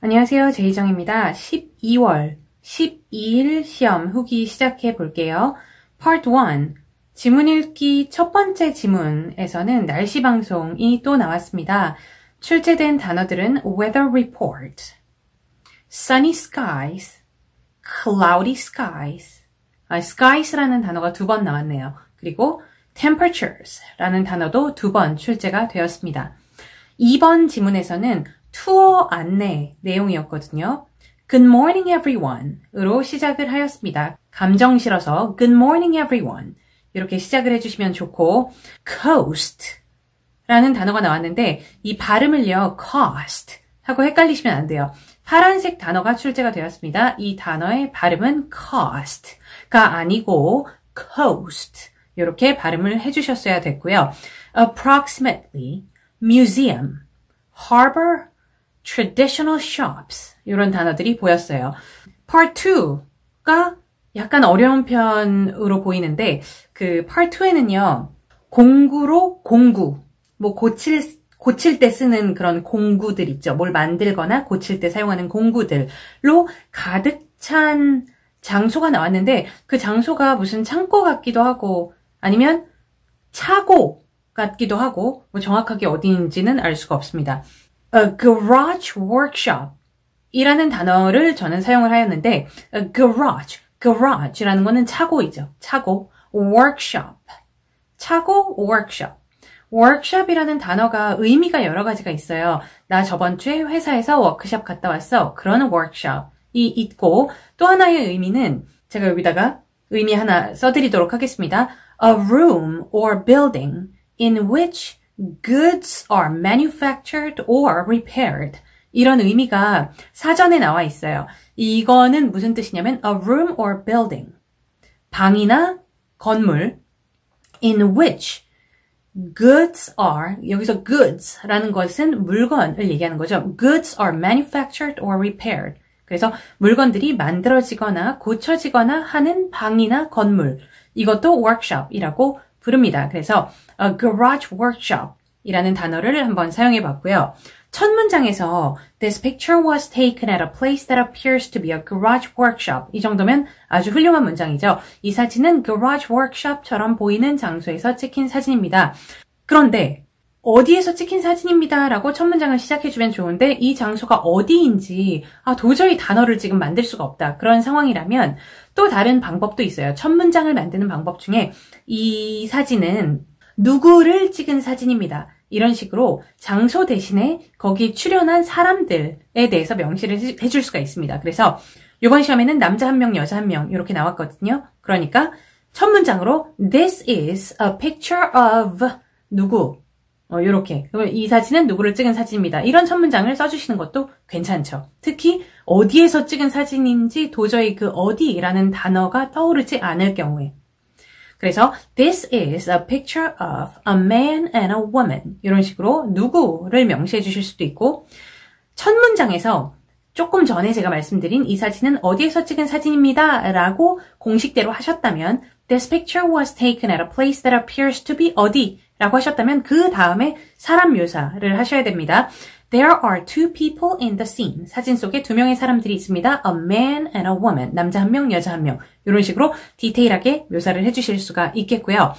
안녕하세요. 제이정입니다. 12월 12일 시험 후기 시작해 볼게요. Part 1. 지문 읽기 첫 번째 지문에서는 날씨 방송이 또 나왔습니다. 출제된 단어들은 weather report, sunny skies, cloudy skies, skies라는 단어가 2번 나왔네요. 그리고 temperatures라는 단어도 2번 출제가 되었습니다. 2번 지문에서는 투어 안내 내용이었거든요. Good morning everyone 으로 시작을 하였습니다. 감정 실어서 Good morning everyone 이렇게 시작을 해주시면 좋고 coast 라는 단어가 나왔는데 이 발음을요 cost 하고 헷갈리시면 안 돼요. 파란색 단어가 출제가 되었습니다. 이 단어의 발음은 cost가 아니고 coast 이렇게 발음을 해주셨어야 됐고요. approximately, museum, harbor, traditional shops 이런 단어들이 보였어요. Part 2가 약간 어려운 편으로 보이는데 그 Part 2에는요. 공구로 공구, 뭐 고칠 때 쓰는 그런 공구들 있죠. 뭘 만들거나 고칠 때 사용하는 공구들로 가득 찬 장소가 나왔는데 그 장소가 무슨 창고 같기도 하고 아니면 차고 같기도 하고 뭐 정확하게 어디인지는 알 수가 없습니다. A garage workshop 이라는 단어를 저는 사용을 하였는데 garage라는 거는 차고이죠. 차고, workshop, 차고, workshop이라는 단어가 의미가 여러 가지가 있어요. 나 저번 주에 회사에서 워크숍 갔다 왔어. 그런 workshop이 있고 또 하나의 의미는 제가 여기다가 의미 하나 써드리도록 하겠습니다. A room or building in which goods are manufactured or repaired. 이런 의미가 사전에 나와 있어요. 이거는 무슨 뜻이냐면 a room or building. 방이나 건물 in which goods are, 여기서 goods라는 것은 물건을 얘기하는 거죠. Goods are manufactured or repaired. 그래서 물건들이 만들어지거나 고쳐지거나 하는 방이나 건물. 이것도 workshop이라고 부릅니다. 그래서 a garage workshop 이라는 단어를 한번 사용해 봤고요. 첫 문장에서 This picture was taken at a place that appears to be a garage workshop. 이 정도면 아주 훌륭한 문장이죠. 이 사진은 garage workshop처럼 보이는 장소에서 찍힌 사진입니다. 그런데 어디에서 찍힌 사진입니다 라고 첫 문장을 시작해주면 좋은데 이 장소가 어디인지 도저히 단어를 지금 만들 수가 없다. 그런 상황이라면 또 다른 방법도 있어요. 첫 문장을 만드는 방법 중에 이 사진은 누구를 찍은 사진입니다. 이런 식으로 장소 대신에 거기 출연한 사람들에 대해서 명시를 해줄 수가 있습니다. 그래서 이번 시험에는 남자 1명, 여자 1명 이렇게 나왔거든요. 그러니까 첫 문장으로 This is a picture of 누구 이렇게 이 사진은 누구를 찍은 사진입니다. 이런 첫 문장을 써주시는 것도 괜찮죠. 특히 어디에서 찍은 사진인지 도저히 그 어디라는 단어가 떠오르지 않을 경우에 그래서 This is a picture of a man and a woman 이런 식으로 누구를 명시해 주실 수도 있고 첫 문장에서 조금 전에 제가 말씀드린 이 사진은 어디에서 찍은 사진입니다 라고 공식대로 하셨다면 This picture was taken at a place that appears to be 어디 라고 하셨다면 그 다음에 사람 묘사를 하셔야 됩니다. There are two people in the scene. 사진 속에 2명의 사람들이 있습니다. A man and a woman. 남자 1명, 여자 1명. 이런 식으로 디테일하게 묘사를 해주실 수가 있겠고요.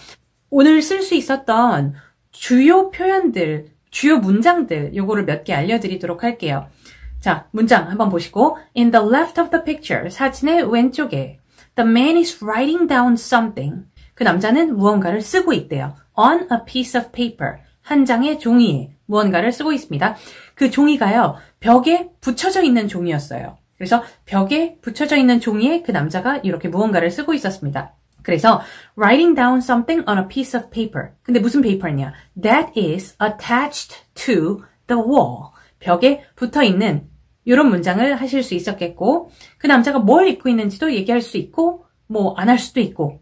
오늘 쓸 수 있었던 주요 표현들, 주요 문장들 요거를 몇 개 알려드리도록 할게요. 자, 문장 한번 보시고 In the left of the picture, 사진의 왼쪽에 The man is writing down something. 그 남자는 무언가를 쓰고 있대요. On a piece of paper. 한 장의 종이에 무언가를 쓰고 있습니다. 그 종이가요. 벽에 붙여져 있는 종이였어요. 그래서 벽에 붙여져 있는 종이에 그 남자가 이렇게 무언가를 쓰고 있었습니다. 그래서 writing down something on a piece of paper. 근데 무슨 페이퍼냐? That is attached to the wall. 벽에 붙어 있는 이런 문장을 하실 수 있었겠고 그 남자가 뭘 입고 있는지도 얘기할 수 있고 뭐 안 할 수도 있고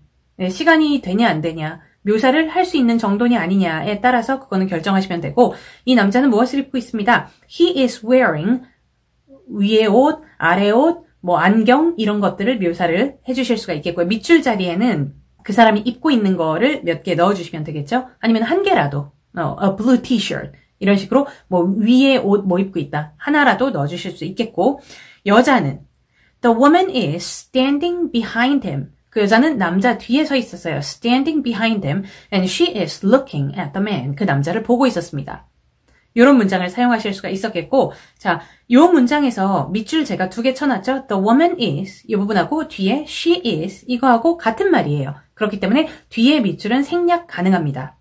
시간이 되냐 안 되냐 묘사를 할 수 있는 정도냐 아니냐에 따라서 그거는 결정하시면 되고 이 남자는 무엇을 입고 있습니다. He is wearing 위에 옷, 아래 옷, 뭐 안경 이런 것들을 묘사를 해주실 수가 있겠고요. 밑줄 자리에는 그 사람이 입고 있는 거를 몇 개 넣어주시면 되겠죠. 아니면 한 개라도 a blue t-shirt 이런 식으로 뭐 위에 옷 뭐 입고 있다. 하나라도 넣어주실 수 있겠고 여자는 The woman is standing behind him. 그 여자는 남자 뒤에 서 있었어요. Standing behind him and she is looking at the man. 그 남자를 보고 있었습니다. 이런 문장을 사용하실 수가 있었겠고 자, 이 문장에서 밑줄 제가 2개 쳐놨죠. The woman is 이 부분하고 뒤에 she is 이거하고 같은 말이에요. 그렇기 때문에 뒤에 밑줄은 생략 가능합니다.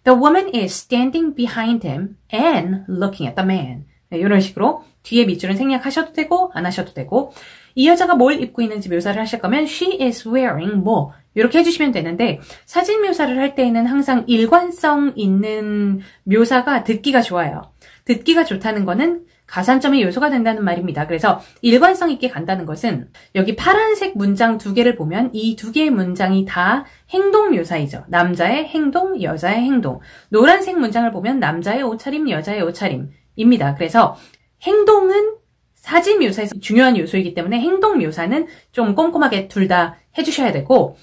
The woman is standing behind him and looking at the man. 네, 이런 식으로 뒤에 밑줄은 생략하셔도 되고 안 하셔도 되고 이 여자가 뭘 입고 있는지 묘사를 하실 거면 she is wearing 뭐 이렇게 해주시면 되는데 사진 묘사를 할 때에는 항상 일관성 있는 묘사가 듣기가 좋아요. 듣기가 좋다는 거는 가산점의 요소가 된다는 말입니다. 그래서 일관성 있게 간다는 것은 여기 파란색 문장 2개를 보면 이 2개의 문장이 다 행동 묘사이죠. 남자의 행동, 여자의 행동. 노란색 문장을 보면 남자의 옷차림, 여자의 옷차림입니다. 그래서 행동은 사진 묘사에서 중요한 요소이기 때문에 행동 묘사는 좀 꼼꼼하게 둘 다 해주셔야 되고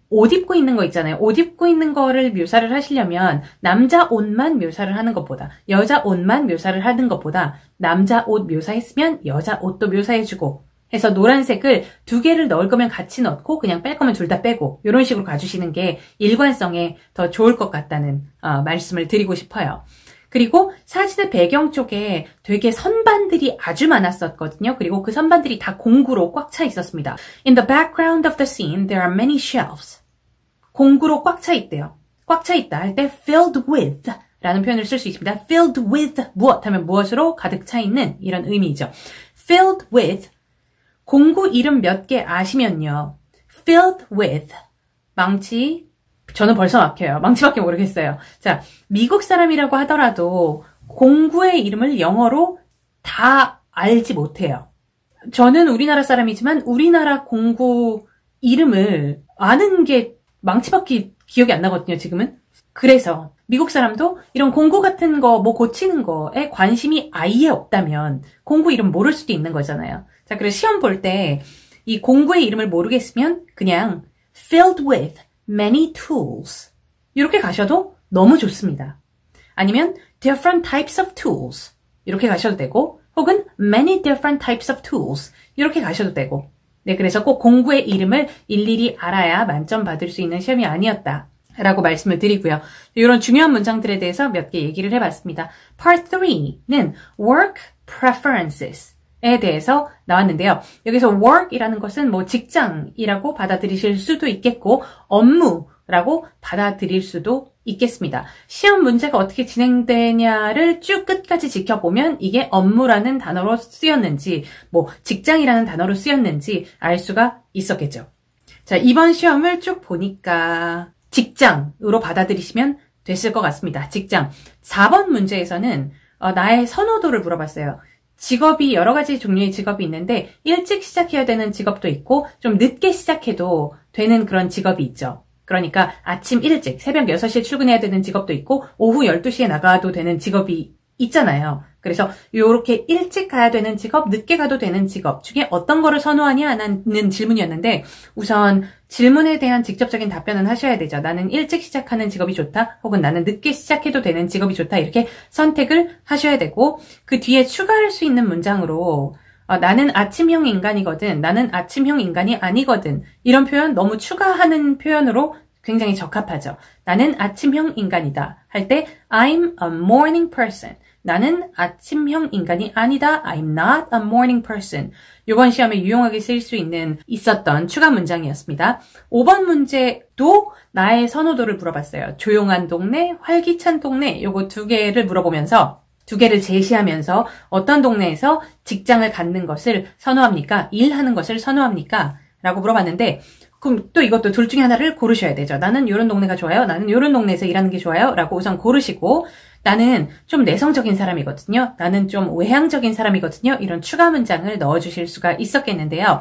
옷 입고 있는 거 있잖아요. 옷 입고 있는 거를 묘사를 하시려면 남자 옷만 묘사를 하는 것보다 여자 옷만 묘사를 하는 것보다 남자 옷 묘사했으면 여자 옷도 묘사해주고 해서 노란색을 2개를 넣을 거면 같이 넣고 그냥 뺄 거면 둘 다 빼고 이런 식으로 가주시는 게 일관성에 더 좋을 것 같다는 말씀을 드리고 싶어요. 그리고 사진의 배경 쪽에 되게 선반들이 아주 많았었거든요. 그리고 그 선반들이 다 공구로 꽉 차 있었습니다. In the background of the scene, there are many shelves. 공구로 꽉 차 있대요. 꽉 차 있다 할 때 filled with 라는 표현을 쓸 수 있습니다. filled with 무엇 하면 무엇으로 가득 차 있는 이런 의미죠. filled with 공구 이름 몇 개 아시면요. filled with 망치 저는 벌써 막혀요. 망치밖에 모르겠어요. 자, 미국 사람이라고 하더라도 공구의 이름을 영어로 다 알지 못해요. 저는 우리나라 사람이지만 우리나라 공구 이름을 아는 게 망치밖에 기억이 안 나거든요, 지금은. 그래서 미국 사람도 이런 공구 같은 거 뭐 고치는 거에 관심이 아예 없다면 공구 이름 모를 수도 있는 거잖아요. 자, 그래서 시험 볼 때 이 공구의 이름을 모르겠으면 그냥 filled with many tools 이렇게 가셔도 너무 좋습니다. 아니면 different types of tools 이렇게 가셔도 되고 혹은 many different types of tools 이렇게 가셔도 되고 네, 그래서 꼭 공구의 이름을 일일이 알아야 만점 받을 수 있는 시험이 아니었다 라고 말씀을 드리고요. 이런 중요한 문장들에 대해서 몇 개 얘기를 해봤습니다. Part 3는 work preferences 에 대해서 나왔는데요. 여기서 work이라는 것은 뭐 직장이라고 받아들이실 수도 있겠고 업무라고 받아들일 수도 있겠습니다. 시험 문제가 어떻게 진행되냐를 쭉 끝까지 지켜보면 이게 업무라는 단어로 쓰였는지 뭐 직장이라는 단어로 쓰였는지 알 수가 있었겠죠. 자, 이번 시험을 쭉 보니까 직장으로 받아들이시면 됐을 것 같습니다. 직장. 4번 문제에서는 나의 선호도를 물어봤어요. 직업이 여러 가지 종류의 직업이 있는데 일찍 시작해야 되는 직업도 있고 좀 늦게 시작해도 되는 그런 직업이 있죠. 그러니까 아침 일찍 새벽 6시에 출근해야 되는 직업도 있고 오후 12시에 나가도 되는 직업이 있잖아요. 그래서 이렇게 일찍 가야 되는 직업, 늦게 가도 되는 직업 중에 어떤 거를 선호하냐는 질문이었는데 우선 질문에 대한 직접적인 답변은 하셔야 되죠. 나는 일찍 시작하는 직업이 좋다 혹은 나는 늦게 시작해도 되는 직업이 좋다 이렇게 선택을 하셔야 되고 그 뒤에 추가할 수 있는 문장으로 나는 아침형 인간이거든, 나는 아침형 인간이 아니거든 이런 표현 너무 추가하는 표현으로 굉장히 적합하죠. 나는 아침형 인간이다 할 때 I'm a morning person. 나는 아침형 인간이 아니다. I'm not a morning person. 이번 시험에 유용하게 쓰일 수 있었던 추가 문장이었습니다. 5번 문제도 나의 선호도를 물어봤어요. 조용한 동네, 활기찬 동네 요거 2개를 물어보면서 2개를 제시하면서 어떤 동네에서 직장을 갖는 것을 선호합니까? 일하는 것을 선호합니까? 라고 물어봤는데 그럼 또 이것도 둘 중에 하나를 고르셔야 되죠. 나는 이런 동네가 좋아요. 나는 이런 동네에서 일하는 게 좋아요. 라고 우선 고르시고 나는 좀 내성적인 사람이거든요. 나는 좀 외향적인 사람이거든요. 이런 추가 문장을 넣어주실 수가 있었겠는데요.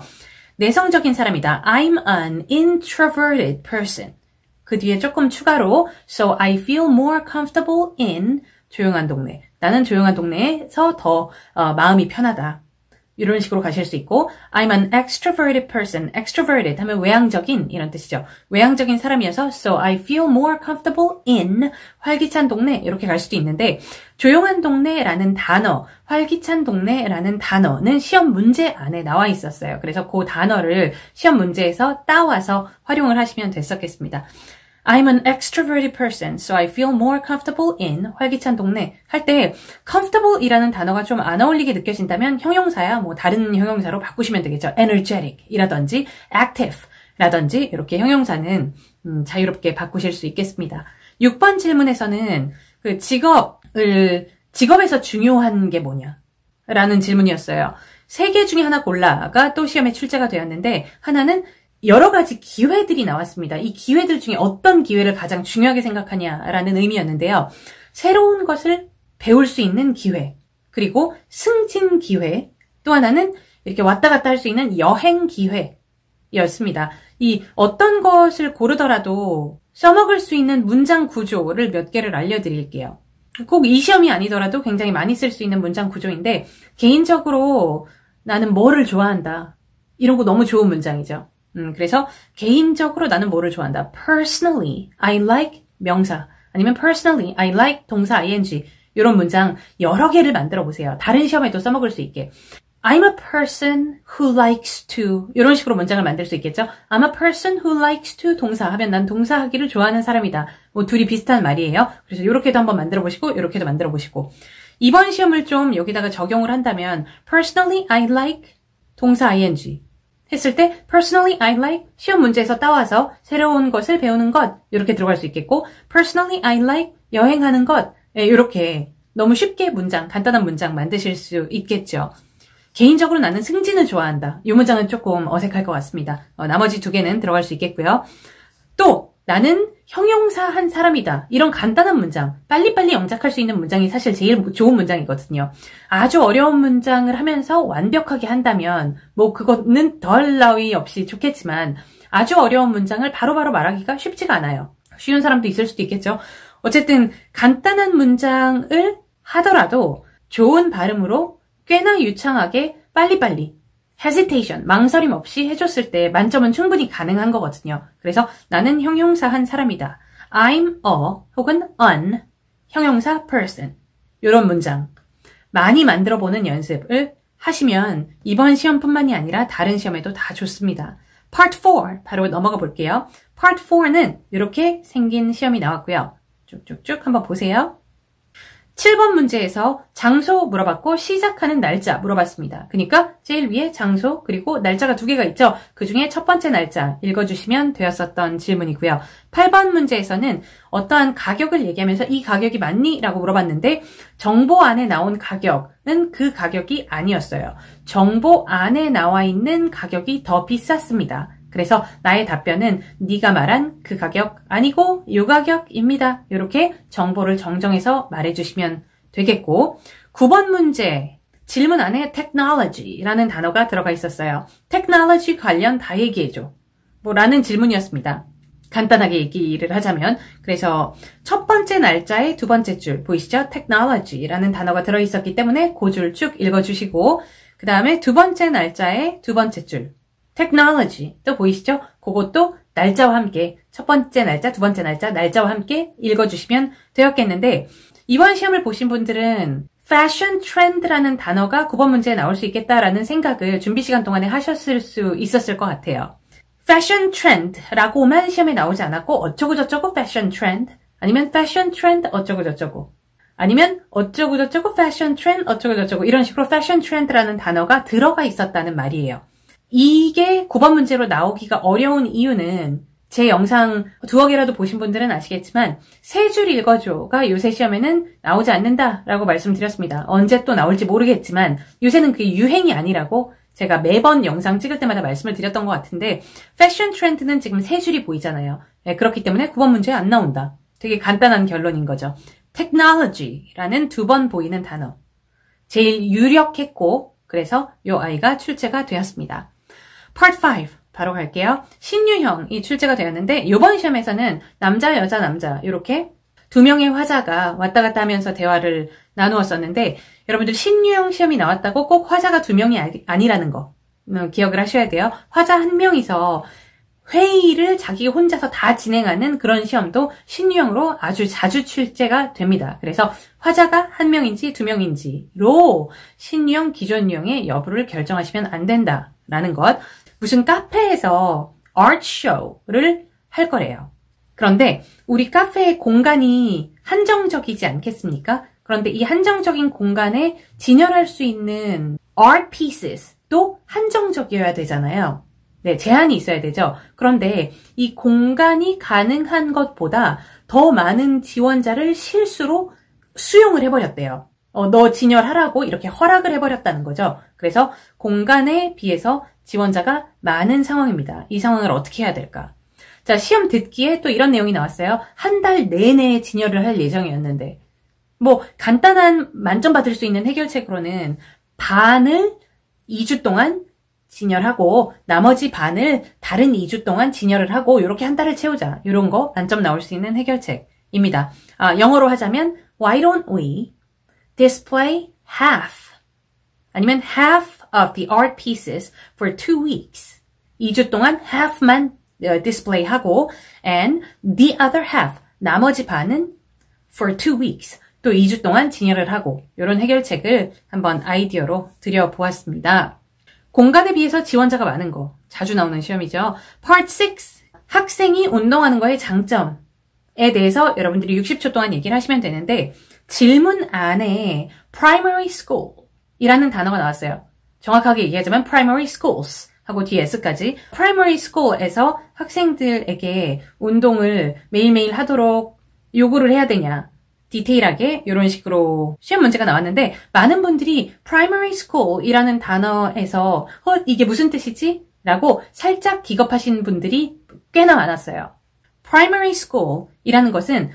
내성적인 사람이다. I'm an introverted person. 그 뒤에 조금 추가로 So I feel more comfortable in 조용한 동네. 나는 조용한 동네에서 더 마음이 편하다. 이런 식으로 가실 수 있고 I'm an extroverted person. extroverted 하면 외향적인 이런 뜻이죠. 외향적인 사람이어서 so I feel more comfortable in 활기찬 동네 이렇게 갈 수도 있는데 조용한 동네라는 단어, 활기찬 동네라는 단어는 시험 문제 안에 나와 있었어요. 그래서 그 단어를 시험 문제에서 따와서 활용을 하시면 됐었겠습니다. I'm an extroverted person, so I feel more comfortable in 활기찬 동네 할 때 comfortable 이라는 단어가 좀 안 어울리게 느껴진다면 형용사야 뭐 다른 형용사로 바꾸시면 되겠죠. energetic 이라든지 active 라든지 이렇게 형용사는 자유롭게 바꾸실 수 있겠습니다. 6번 질문에서는 그 직업에서 중요한 게 뭐냐? 라는 질문이었어요. 3개 중에 하나 골라가 또 시험에 출제가 되었는데 하나는 여러 가지 기회들이 나왔습니다. 이 기회들 중에 어떤 기회를 가장 중요하게 생각하냐라는 의미였는데요. 새로운 것을 배울 수 있는 기회, 그리고 승진 기회, 또 하나는 이렇게 왔다 갔다 할 수 있는 여행 기회였습니다. 이 어떤 것을 고르더라도 써먹을 수 있는 문장 구조를 몇 개를 알려드릴게요. 꼭 이 시험이 아니더라도 굉장히 많이 쓸 수 있는 문장 구조인데 개인적으로 나는 뭐를 좋아한다. 이런 거 너무 좋은 문장이죠. 그래서 개인적으로 나는 뭐를 좋아한다. Personally, I like 명사 아니면 personally, I like 동사 ing 이런 문장 여러 개를 만들어 보세요. 다른 시험에도 써먹을 수 있게. I'm a person who likes to 이런 식으로 문장을 만들 수 있겠죠. I'm a person who likes to 동사 하면 난 동사하기를 좋아하는 사람이다. 뭐 둘이 비슷한 말이에요. 그래서 이렇게도 한번 만들어 보시고 이렇게도 만들어 보시고 이번 시험을 좀 여기다가 적용을 한다면 Personally, I like 동사 ing 했을 때 personally I like 시험 문제에서 따와서 새로운 것을 배우는 것 이렇게 들어갈 수 있겠고 personally I like 여행하는 것 이렇게 너무 쉽게 문장 간단한 문장 만드실 수 있겠죠. 개인적으로 나는 승진을 좋아한다. 이 문장은 조금 어색할 것 같습니다. 나머지 2개는 들어갈 수 있겠고요. 또 나는 형용사 한 사람이다. 이런 간단한 문장, 빨리빨리 영작할 수 있는 문장이 사실 제일 좋은 문장이거든요. 아주 어려운 문장을 하면서 완벽하게 한다면 뭐 그거는 덜 나위 없이 좋겠지만 아주 어려운 문장을 바로바로 말하기가 쉽지가 않아요. 쉬운 사람도 있을 수도 있겠죠. 어쨌든 간단한 문장을 하더라도 좋은 발음으로 꽤나 유창하게 빨리빨리 hesitation, 망설임 없이 해줬을 때 만점은 충분히 가능한 거거든요. 그래서 나는 형용사 한 사람이다. I'm a 혹은 an 형용사 person 이런 문장 많이 만들어보는 연습을 하시면 이번 시험뿐만이 아니라 다른 시험에도 다 좋습니다. Part 4 바로 넘어가 볼게요. Part 4는 이렇게 생긴 시험이 나왔고요. 쭉쭉쭉 한번 보세요. 7번 문제에서 장소 물어봤고 시작하는 날짜 물어봤습니다. 그러니까 제일 위에 장소 그리고 날짜가 2개가 있죠. 그중에 첫 번째 날짜 읽어주시면 되었었던 질문이고요. 8번 문제에서는 어떠한 가격을 얘기하면서 이 가격이 맞니? 라고 물어봤는데 정보 안에 나온 가격은 그 가격이 아니었어요. 정보 안에 나와 있는 가격이 더 비쌌습니다. 그래서 나의 답변은 네가 말한 그 가격 아니고 요 가격입니다. 이렇게 정보를 정정해서 말해주시면 되겠고 9번 문제 질문 안에 technology라는 단어가 들어가 있었어요. technology 관련 다 얘기해줘. 라는 질문이었습니다. 간단하게 얘기를 하자면 그래서 첫 번째 날짜의 두 번째 줄 보이시죠? technology라는 단어가 들어있었기 때문에 그 줄 쭉 읽어주시고 그 다음에 두 번째 날짜의 두 번째 줄 technology 또 보이시죠? 그것도 날짜와 함께 첫 번째 날짜, 두 번째 날짜, 날짜와 함께 읽어주시면 되었겠는데 이번 시험을 보신 분들은 fashion trend라는 단어가 9번 문제에 나올 수 있겠다라는 생각을 준비 시간 동안에 하셨을 수 있었을 것 같아요. fashion trend라고만 시험에 나오지 않았고 어쩌고저쩌고 fashion trend 아니면 fashion trend 어쩌고저쩌고 아니면 어쩌고저쩌고 fashion trend 어쩌고저쩌고 이런 식으로 fashion trend라는 단어가 들어가 있었다는 말이에요. 이게 9번 문제로 나오기가 어려운 이유는 제 영상 2개라도 보신 분들은 아시겠지만 3줄 읽어줘가 요새 시험에는 나오지 않는다라고 말씀드렸습니다. 언제 또 나올지 모르겠지만 요새는 그게 유행이 아니라고 제가 매번 영상 찍을 때마다 말씀을 드렸던 것 같은데 패션 트렌드는 지금 3줄이 보이잖아요. 네, 그렇기 때문에 9번 문제에 안 나온다. 되게 간단한 결론인 거죠. technology라는 2번 보이는 단어. 제일 유력했고 그래서 요 아이가 출제가 되었습니다. Part 5 바로 갈게요. 신유형이 출제가 되었는데 이번 시험에서는 남자, 여자, 남자 이렇게 2명의 화자가 왔다 갔다 하면서 대화를 나누었었는데 여러분들 신유형 시험이 나왔다고 꼭 화자가 2명이 아니라는 거 기억을 하셔야 돼요. 화자 1명이서 회의를 자기 혼자서 다 진행하는 그런 시험도 신유형으로 아주 자주 출제가 됩니다. 그래서 화자가 1명인지 2명인지로 신유형, 기존유형의 여부를 결정하시면 안 된다라는 것. 무슨 카페에서 아트 쇼를 할 거래요. 그런데 우리 카페의 공간이 한정적이지 않겠습니까? 그런데 이 한정적인 공간에 진열할 수 있는 art pieces도 한정적이어야 되잖아요. 네, 제한이 있어야 되죠. 그런데 이 공간이 가능한 것보다 더 많은 지원자를 실수로 수용을 해버렸대요. 너 진열하라고 이렇게 허락을 해버렸다는 거죠. 그래서 공간에 비해서 지원자가 많은 상황입니다. 이 상황을 어떻게 해야 될까? 자, 시험 듣기에 또 이런 내용이 나왔어요. 한 달 내내 진열을 할 예정이었는데 뭐 간단한 만점 받을 수 있는 해결책으로는 반을 2주 동안 진열하고 나머지 반을 다른 2주 동안 진열을 하고 이렇게 한 달을 채우자. 이런 거 만점 나올 수 있는 해결책입니다. 영어로 하자면 Why don't we display half 아니면 half of the art pieces for 2 weeks. 2주 동안 half만 display하고 and the other half 나머지 반은 for 2 weeks. 또 2주 동안 진열을 하고 이런 해결책을 한번 아이디어로 드려보았습니다. 공간에 비해서 지원자가 많은 거 자주 나오는 시험이죠. Part 6 학생이 운동하는 거의 장점에 대해서 여러분들이 60초 동안 얘기를 하시면 되는데 질문 안에 primary school 이라는 단어가 나왔어요. 정확하게 얘기하자면 primary schools 하고 뒤에 s까지 primary school에서 학생들에게 운동을 매일매일 하도록 요구를 해야 되냐 디테일하게 이런 식으로 시험 문제가 나왔는데 많은 분들이 primary school이라는 단어에서 이게 무슨 뜻이지? 라고 살짝 기겁하신 분들이 꽤나 많았어요. primary school이라는 것은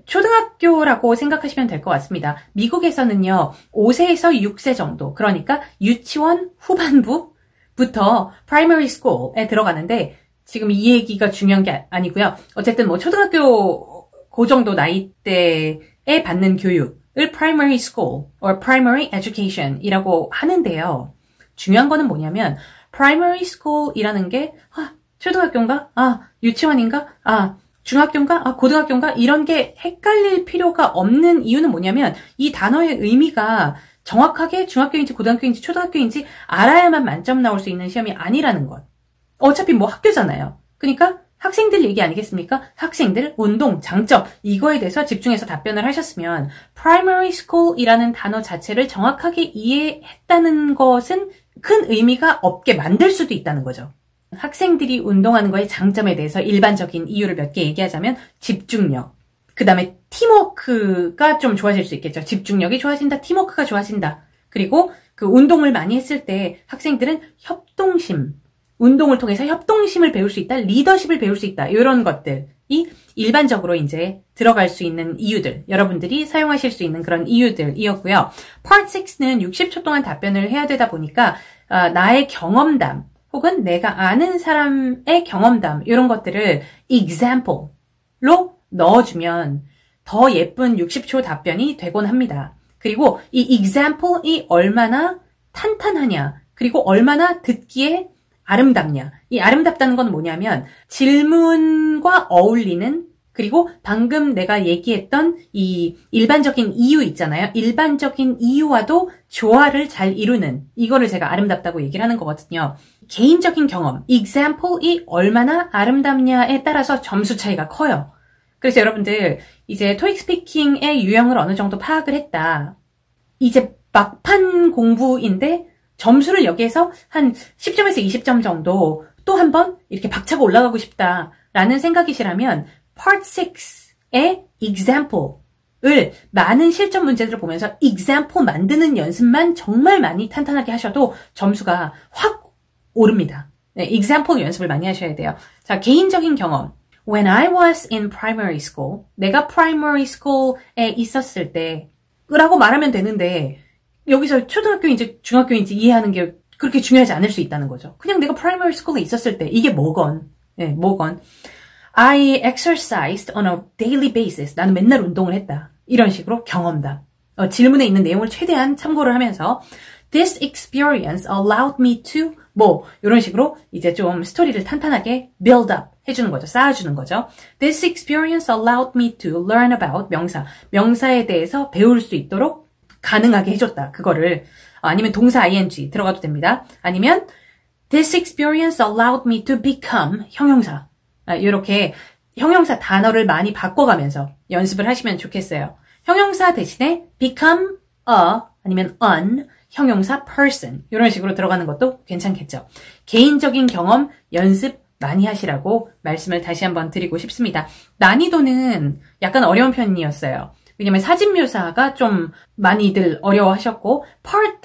초등학교라고 생각하시면 될 것 같습니다. 미국에서는요 5세에서 6세 정도 그러니까 유치원 후반부부터 primary school에 들어가는데 지금 이 얘기가 중요한 게 아니고요. 어쨌든 뭐 초등학교 그 정도 나이대에 받는 교육을 primary school or primary education 이라고 하는데요. 중요한 거는 뭐냐면 primary school이라는 게 초등학교인가? 유치원인가? 중학교인가? 고등학교인가? 이런 게 헷갈릴 필요가 없는 이유는 뭐냐면 이 단어의 의미가 정확하게 중학교인지 고등학교인지 초등학교인지 알아야만 만점 나올 수 있는 시험이 아니라는 것. 어차피 뭐 학교잖아요. 그러니까 학생들 얘기 아니겠습니까? 학생들, 운동, 장점 이거에 대해서 집중해서 답변을 하셨으면 primary school이라는 단어 자체를 정확하게 이해했다는 것은 큰 의미가 없게 만들 수도 있다는 거죠. 학생들이 운동하는 거의 장점에 대해서 일반적인 이유를 몇 개 얘기하자면 집중력, 그 다음에 팀워크가 좀 좋아질 수 있겠죠. 집중력이 좋아진다, 팀워크가 좋아진다. 그리고 그 운동을 많이 했을 때 학생들은 협동심, 운동을 통해서 협동심을 배울 수 있다, 리더십을 배울 수 있다. 이런 것들이 일반적으로 이제 들어갈 수 있는 이유들, 여러분들이 사용하실 수 있는 그런 이유들이었고요. Part 6는 60초 동안 답변을 해야 되다 보니까 나의 경험담 혹은 내가 아는 사람의 경험담 이런 것들을 example로 넣어주면 더 예쁜 60초 답변이 되곤 합니다. 그리고 이 example이 얼마나 탄탄하냐, 그리고 얼마나 듣기에 아름답냐. 이 아름답다는 건 뭐냐면 질문과 어울리는, 그리고 방금 내가 얘기했던 이 일반적인 이유 있잖아요. 일반적인 이유와도 조화를 잘 이루는, 이거를 제가 아름답다고 얘기를 하는 거거든요. 개인적인 경험, example이 얼마나 아름답냐에 따라서 점수 차이가 커요. 그래서 여러분들 이제 토익 스피킹의 유형을 어느 정도 파악을 했다. 이제 막판 공부인데 점수를 여기에서 한 10점에서 20점 정도 또 한번 이렇게 박차고 올라가고 싶다라는 생각이시라면 Part 6의 example을 많은 실전 문제들을 보면서 example 만드는 연습만 정말 많이 탄탄하게 하셔도 점수가 확 오릅니다. 네, example 연습을 많이 하셔야 돼요. 자, 개인적인 경험. When I was in primary school, 내가 primary school에 있었을 때 라고 말하면 되는데 여기서 초등학교인지 중학교인지 이해하는 게 그렇게 중요하지 않을 수 있다는 거죠. 그냥 내가 primary school에 있었을 때 이게 뭐건, 네, 뭐건. I exercised on a daily basis. 나는 맨날 운동을 했다. 이런 식으로 경험담. 질문에 있는 내용을 최대한 참고를 하면서 This experience allowed me to 이런 식으로 이제 좀 스토리를 탄탄하게 build up 해주는 거죠. 쌓아주는 거죠. This experience allowed me to learn about 명사에 대해서 배울 수 있도록 가능하게 해줬다. 그거를 아니면 동사 ing 들어가도 됩니다. 아니면 This experience allowed me to become 형용사. 이렇게 형용사 단어를 많이 바꿔가면서 연습을 하시면 좋겠어요. 형용사 대신에 become a 아니면 an 형용사 person 이런 식으로 들어가는 것도 괜찮겠죠. 개인적인 경험 연습 많이 하시라고 말씀을 다시 한번 드리고 싶습니다. 난이도는 약간 어려운 편이었어요. 왜냐면 사진 묘사가 좀 많이들 어려워하셨고 Part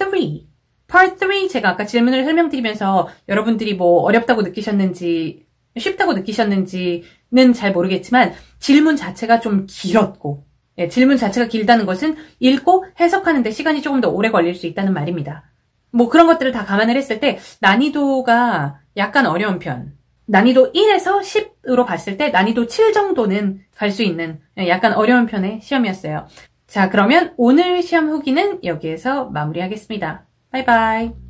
3 제가 아까 질문을 설명드리면서 여러분들이 뭐 어렵다고 느끼셨는지 쉽다고 느끼셨는지는 잘 모르겠지만 질문 자체가 좀 길었고 질문 자체가 길다는 것은 읽고 해석하는데 시간이 조금 더 오래 걸릴 수 있다는 말입니다. 뭐 그런 것들을 다 감안을 했을 때 난이도가 약간 어려운 편. 난이도 1에서 10으로 봤을 때 난이도 7 정도는 갈 수 있는 약간 어려운 편의 시험이었어요. 자, 그러면 오늘 시험 후기는 여기에서 마무리하겠습니다. 바이바이.